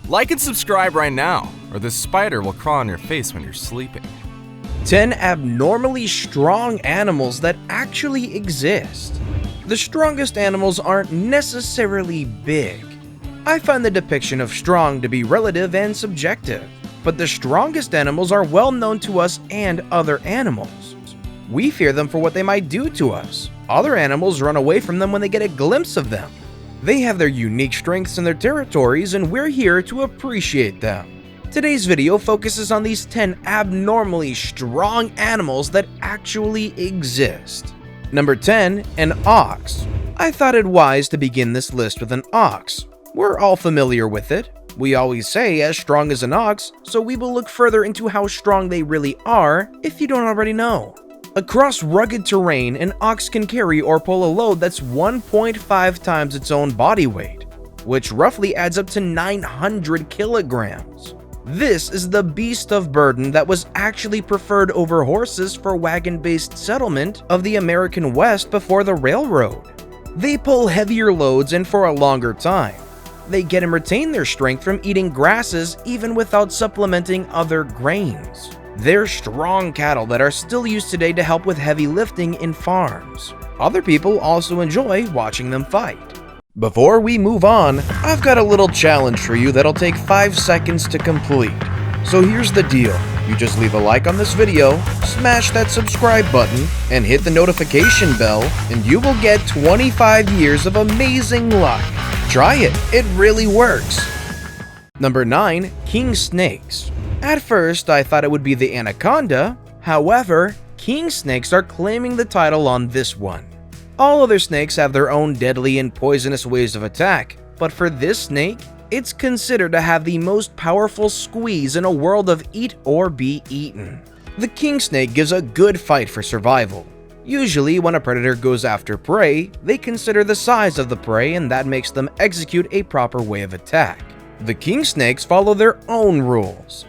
Like and subscribe right now, or this spider will crawl on your face when you're sleeping. 10 abnormally strong animals that actually exist. The strongest animals aren't necessarily big. I find the depiction of strong to be relative and subjective, but the strongest animals are well known to us and other animals. We fear them for what they might do to us. Other animals run away from them when they get a glimpse of them. They have their unique strengths in their territories, and we're here to appreciate them. Today's video focuses on these 10 abnormally strong animals that actually exist. Number 10, an ox. I thought it wise to begin this list with an ox. We're all familiar with it. We always say as strong as an ox, so we will look further into how strong they really are if you don't already know. Across rugged terrain, an ox can carry or pull a load that's 1.5 times its own body weight, which roughly adds up to 900 kilograms. This is the beast of burden that was actually preferred over horses for wagon-based settlement of the American West before the railroad. They pull heavier loads and for a longer time. They get and retain their strength from eating grasses even without supplementing other grains. They're strong cattle that are still used today to help with heavy lifting in farms. Other people also enjoy watching them fight. Before we move on, I've got a little challenge for you that'll take 5 seconds to complete. So here's the deal. You just leave a like on this video, smash that subscribe button, and hit the notification bell, and you will get 25 years of amazing luck. Try it, it really works. Number 9, king snakes. At first, I thought it would be the anaconda. However, king snakes are claiming the title on this one. All other snakes have their own deadly and poisonous ways of attack, but for this snake, it's considered to have the most powerful squeeze in a world of eat or be eaten. The king snake gives a good fight for survival. Usually, when a predator goes after prey, they consider the size of the prey, and that makes them execute a proper way of attack. The king snakes follow their own rules.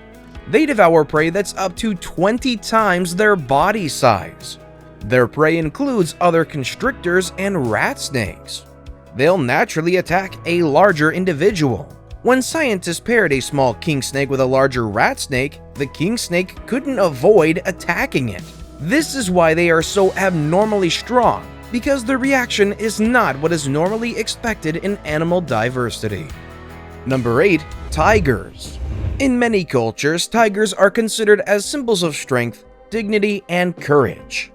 They devour prey that's up to 20 times their body size. Their prey includes other constrictors and rat snakes. They'll naturally attack a larger individual. When scientists paired a small king snake with a larger rat snake, the king snake couldn't avoid attacking it. This is why they are so abnormally strong, because their reaction is not what is normally expected in animal diversity. Number 8, tigers. In many cultures, tigers are considered as symbols of strength, dignity, and courage.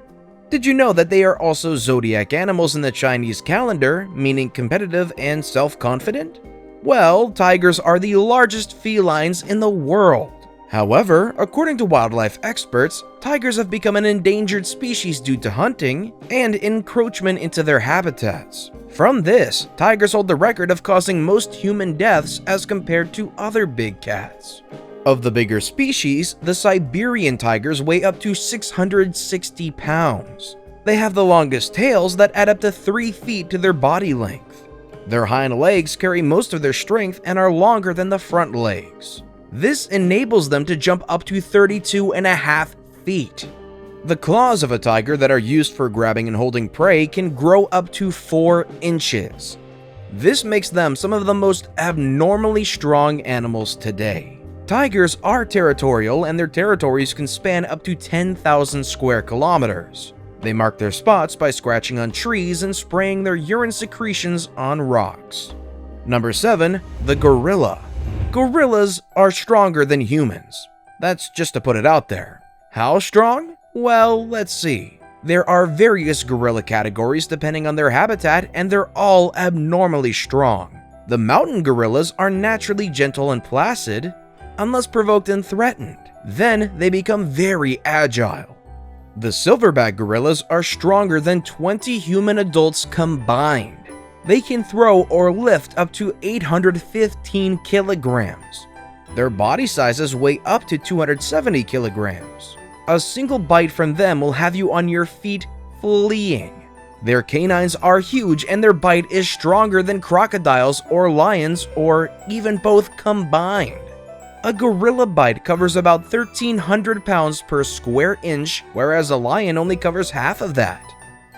Did you know that they are also zodiac animals in the Chinese calendar, meaning competitive and self-confident? Well, tigers are the largest felines in the world. However, according to wildlife experts, tigers have become an endangered species due to hunting and encroachment into their habitats. From this, tigers hold the record of causing most human deaths as compared to other big cats. Of the bigger species, the Siberian tigers weigh up to 660 pounds. They have the longest tails that add up to 3 feet to their body length. Their hind legs carry most of their strength and are longer than the front legs. This enables them to jump up to 32.5 feet. The claws of a tiger that are used for grabbing and holding prey can grow up to 4 inches. This makes them some of the most abnormally strong animals today. Tigers are territorial, and their territories can span up to 10,000 square kilometers. They mark their spots by scratching on trees and spraying their urine secretions on rocks. Number 7, the gorilla. Gorillas are stronger than humans. That's just to put it out there. How strong? Well, let's see. There are various gorilla categories depending on their habitat, and they're all abnormally strong. The mountain gorillas are naturally gentle and placid, unless provoked and threatened. Then they become very agile. The silverback gorillas are stronger than 20 human adults combined. They can throw or lift up to 815 kilograms. Their body sizes weigh up to 270 kilograms. A single bite from them will have you on your feet fleeing. Their canines are huge, and their bite is stronger than crocodiles or lions, or even both combined. A gorilla bite covers about 1,300 pounds per square inch, whereas a lion only covers half of that.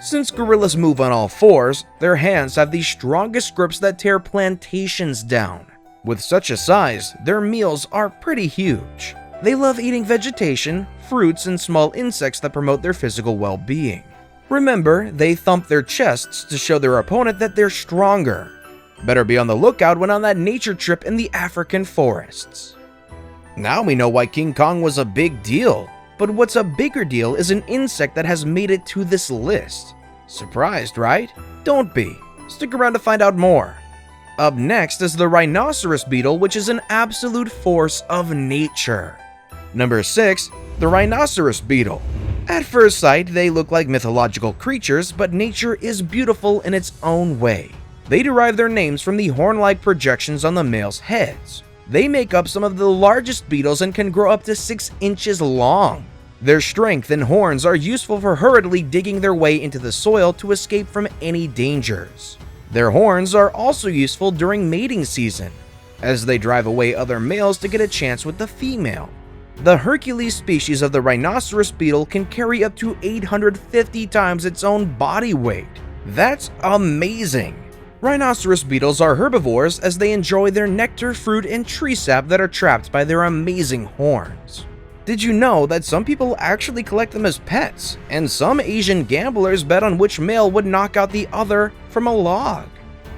Since gorillas move on all fours, their hands have the strongest grips that tear plantations down. With such a size, their meals are pretty huge. They love eating vegetation, fruits, and small insects that promote their physical well-being. Remember, they thump their chests to show their opponent that they're stronger. Better be on the lookout when on that nature trip in the African forests. Now we know why King Kong was a big deal. But what's a bigger deal is an insect that has made it to this list. Surprised, right? Don't be. Stick around to find out more. Up next is the Rhinoceros Beetle, which is an absolute force of nature. Number 6. The Rhinoceros Beetle. At first sight, they look like mythological creatures, but nature is beautiful in its own way. They derive their names from the horn-like projections on the male's heads. They make up some of the largest beetles and can grow up to 6 inches long. Their strength and horns are useful for hurriedly digging their way into the soil to escape from any dangers. Their horns are also useful during mating season, as they drive away other males to get a chance with the female. The Hercules species of the Rhinoceros Beetle can carry up to 850 times its own body weight. That's amazing! Rhinoceros beetles are herbivores as they enjoy their nectar, fruit, and tree sap that are trapped by their amazing horns. Did you know that some people actually collect them as pets, and some Asian gamblers bet on which male would knock out the other from a log?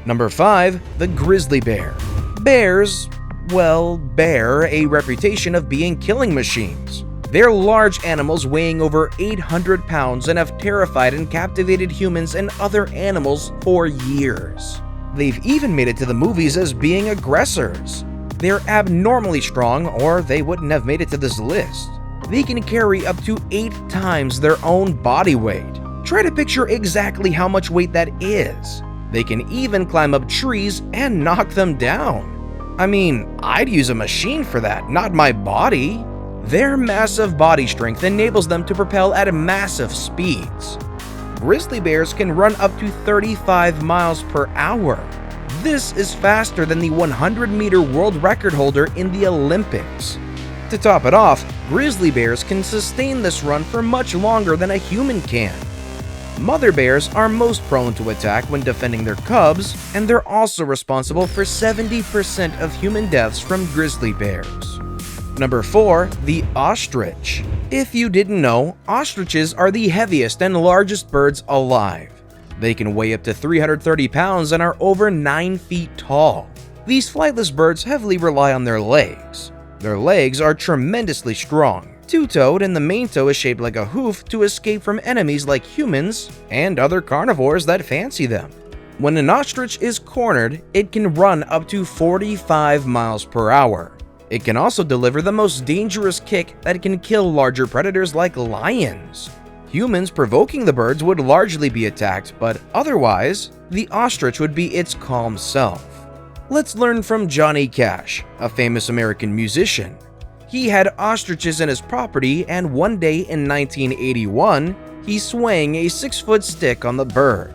Number 5. The Grizzly Bear. Bears, well, bear a reputation of being killing machines. They're large animals weighing over 800 pounds and have terrified and captivated humans and other animals for years. They've even made it to the movies as being aggressors. They're abnormally strong, or they wouldn't have made it to this list. They can carry up to 8 times their own body weight. Try to picture exactly how much weight that is. They can even climb up trees and knock them down. I mean, I'd use a machine for that, not my body. Their massive body strength enables them to propel at massive speeds. Grizzly bears can run up to 35 miles per hour. This is faster than the 100-meter world record holder in the Olympics. To top it off, grizzly bears can sustain this run for much longer than a human can. Mother bears are most prone to attack when defending their cubs, and they're also responsible for 70% of human deaths from grizzly bears. Number 4. The Ostrich. If you didn't know, ostriches are the heaviest and largest birds alive. They can weigh up to 330 pounds and are over 9 feet tall. These flightless birds heavily rely on their legs. Their legs are tremendously strong, two-toed, and the main toe is shaped like a hoof to escape from enemies like humans and other carnivores that fancy them. When an ostrich is cornered, it can run up to 45 miles per hour. It can also deliver the most dangerous kick that can kill larger predators like lions. Humans provoking the birds would largely be attacked, but otherwise, the ostrich would be its calm self. Let's learn from Johnny Cash, a famous American musician. He had ostriches in his property, and one day in 1981, he swung a 6-foot stick on the bird.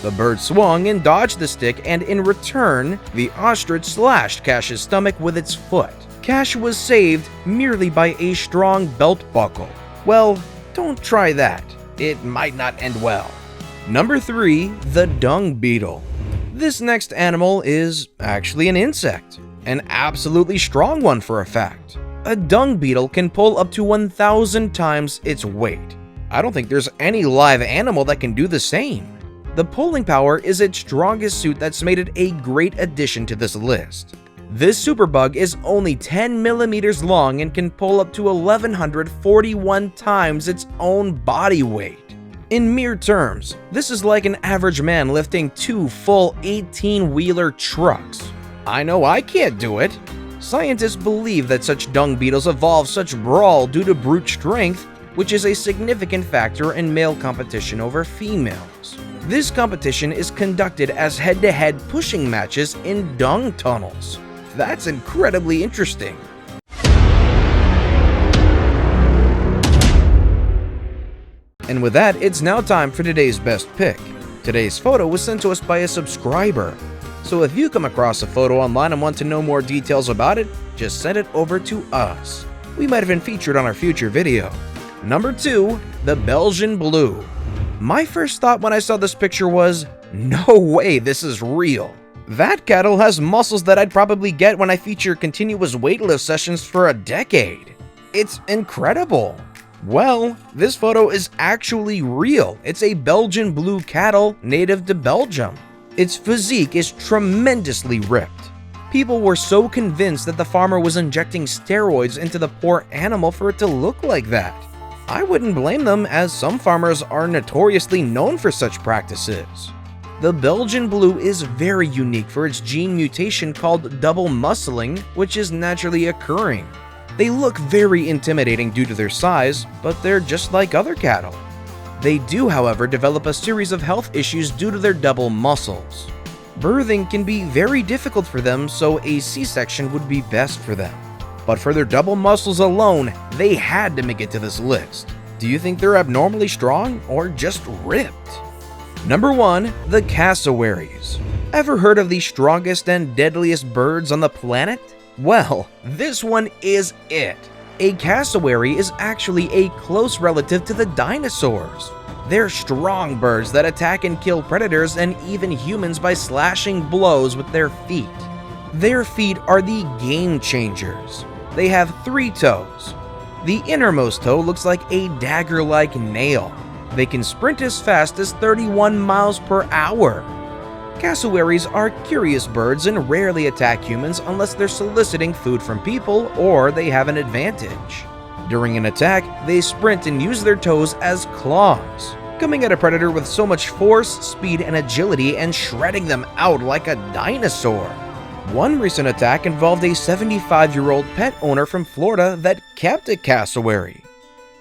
The bird swung and dodged the stick, and in return, the ostrich slashed Cash's stomach with its foot. Cash was saved merely by a strong belt buckle. Well, don't try that. It might not end well. Number 3. The Dung Beetle. This next animal is actually an insect. An absolutely strong one for a fact. A dung beetle can pull up to 1,000 times its weight. I don't think there's any live animal that can do the same. The pulling power is its strongest suit that's made it a great addition to this list. This superbug is only 10 millimeters long and can pull up to 1,141 times its own body weight. In mere terms, this is like an average man lifting 2 full 18-wheeler trucks. I know I can't do it. Scientists believe that such dung beetles evolve such brawl due to brute strength, which is a significant factor in male competition over females. This competition is conducted as head-to-head pushing matches in dung tunnels. That's incredibly interesting. And with that, it's now time for today's best pick. Today's photo was sent to us by a subscriber. So if you come across a photo online and want to know more details about it, just send it over to us. We might have been featured on our future video. Number 2. The Belgian Blue. My first thought when I saw this picture was, no way, this is real. That cattle has muscles that I'd probably get when I feature continuous weightlift sessions for a decade. It's incredible. Well, this photo is actually real. It's a Belgian Blue cattle native to Belgium. Its physique is tremendously ripped. People were so convinced that the farmer was injecting steroids into the poor animal for it to look like that. I wouldn't blame them, as some farmers are notoriously known for such practices. The Belgian Blue is very unique for its gene mutation called double muscling, which is naturally occurring. They look very intimidating due to their size, but they're just like other cattle. They do, however, develop a series of health issues due to their double muscles. Birthing can be very difficult for them, so a C-section would be best for them. But for their double muscles alone, they had to make it to this list. Do you think they're abnormally strong or just ripped? Number 1. The Cassowaries. Ever heard of the strongest and deadliest birds on the planet? Well, this one is it. A cassowary is actually a close relative to the dinosaurs. They're strong birds that attack and kill predators and even humans by slashing blows with their feet. Their feet are the game changers. They have 3 toes. The innermost toe looks like a dagger-like nail. They can sprint as fast as 31 miles per hour. Cassowaries are curious birds and rarely attack humans unless they're soliciting food from people or they have an advantage. During an attack, they sprint and use their toes as claws, coming at a predator with so much force, speed, and agility and shredding them out like a dinosaur. One recent attack involved a 75-year-old pet owner from Florida that kept a cassowary.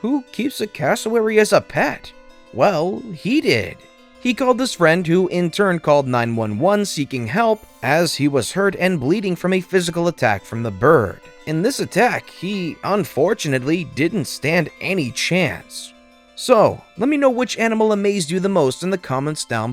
Who keeps a cassowary as a pet? Well, he did. He called his friend, who in turn called 911 seeking help as he was hurt and bleeding from a physical attack from the bird. In this attack, he unfortunately didn't stand any chance. So, let me know which animal amazed you the most in the comments down